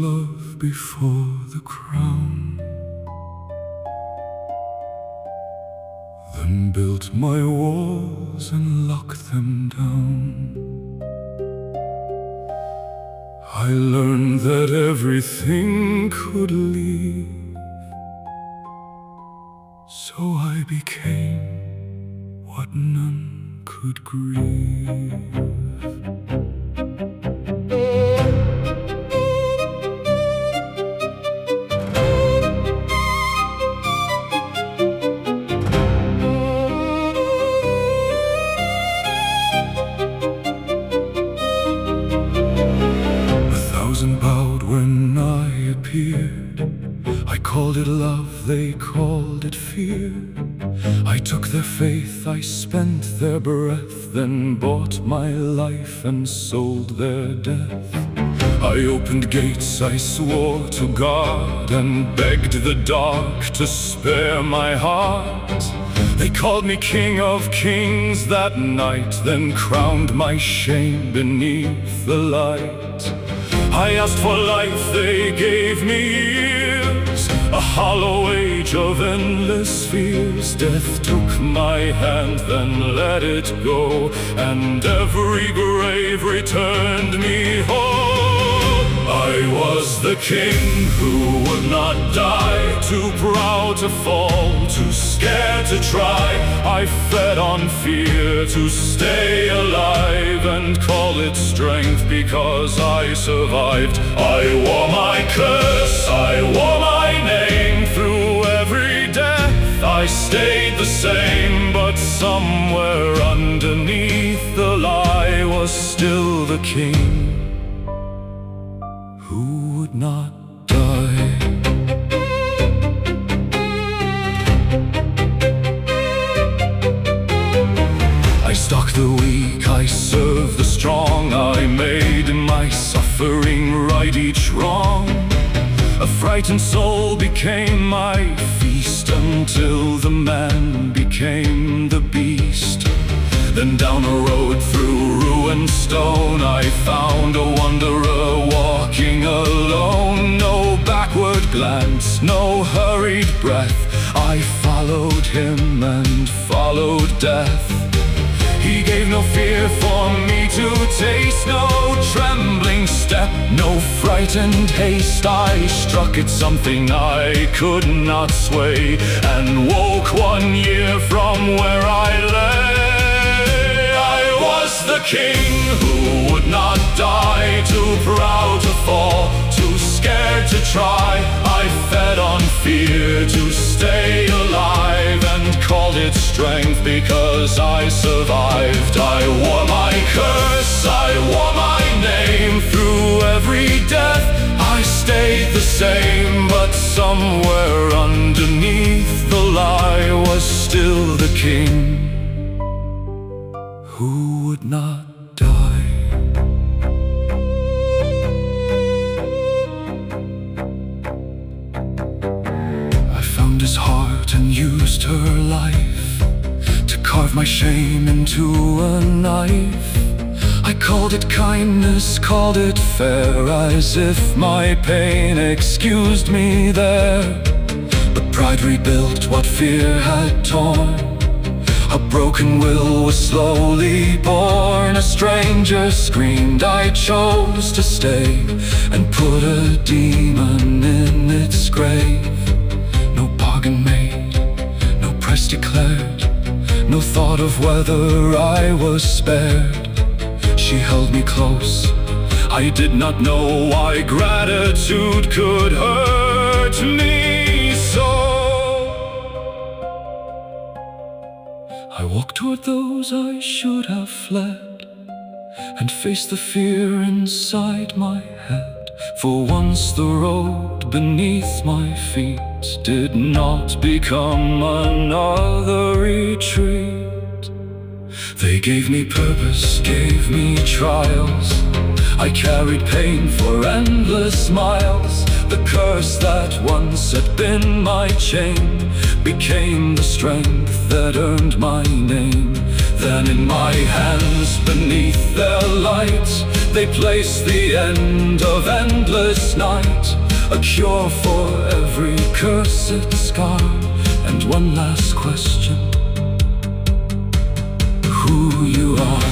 love before the crown, then built my walls and locked them down. I learned that everything could leave, so I became what none could grieve. 1,000 bowed when I appeared. I called it love, they called it fear. I took their faith, I spent their breath, then bought my life and sold their death. I opened gates, I swore to God, and begged the dark to spare my heart. They called me King of Kings that night, then crowned my shame beneath the light. I asked for life, they gave me years, a hollow age of endless fears. Death took my hand, then let it go, and every grave returned me home. I was the king who would not die, too proud to fall, too scared to try. I fed on fear to stay alive and call it strength because I survived. I wore my curse, I wore my name through every death. I stayed the same, but somewhere underneath the lie was still the king who would not die. I stalk the weak, I serve the strong. I made in my suffering right each wrong. A frightened soul became my feast, until the man became the beast. Then down a road through ruined stone, I found a wanderer walking alone. No backward glance, no hurried breath, I followed him and followed death. He gave no fear for me to taste, no trembling step, no frightened haste. I struck at something I could not sway, and woke 1 year from where I lay. The king who would not die, too proud to fall, too scared to try. I fed on fear to stay alive and called it strength because I survived. I wore my curse, I wore my name through every death. I stayed the same, but somewhere underneath the lie was still the king who would not die. I found his heart and used her life to carve my shame into a knife. I called it kindness, called it fair, as if my pain excused me there. But pride rebuilt what fear had torn. A broken will was slowly born. A stranger screamed, I chose to stay and put a demon in its grave. No bargain made, no price declared, no thought of whether I was spared. She held me close, I did not know why gratitude could hurt me so. I walked toward those I should have fled, and faced the fear inside my head. For once the road beneath my feet did not become another retreat. They gave me purpose, gave me trials. I carried pain for endless miles. The curse that once had been my chain became the strength that earned my name. Then in my hands beneath their light, They placed the end of endless night, a cure for every cursed scar. And one last question: who you are.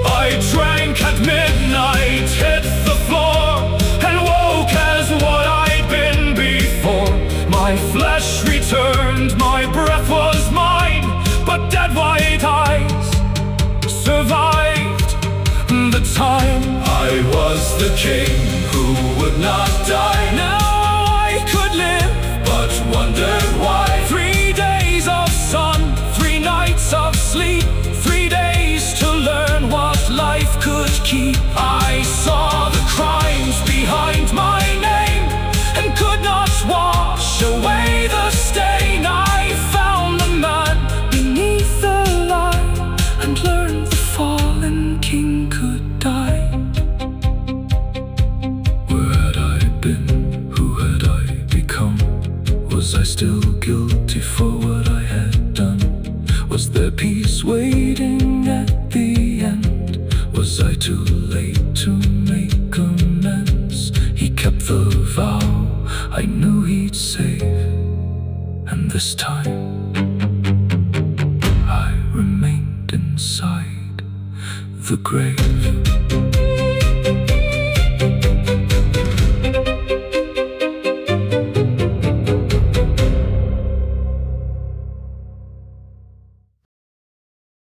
I drank at midnight, hit the floor, and woke as what I'd been before. My flesh returned, my breath was mine, but dead white eyes survived the time. I was the king who would not die. Now I could live, but wondered why. 3 days of sun, 3 nights of sleep, 3 days to learn what life could keep. I saw the crimes behind my name and could not wash away the stain. I found the man beneath the line and learned the fallen king could die. Where had I been? Who had I become? Was I still guilty for what I had done? Was there peace waiting at the end? Was I too late to make amends? He kept the vow I knew he'd save, and this time I remained inside the grave.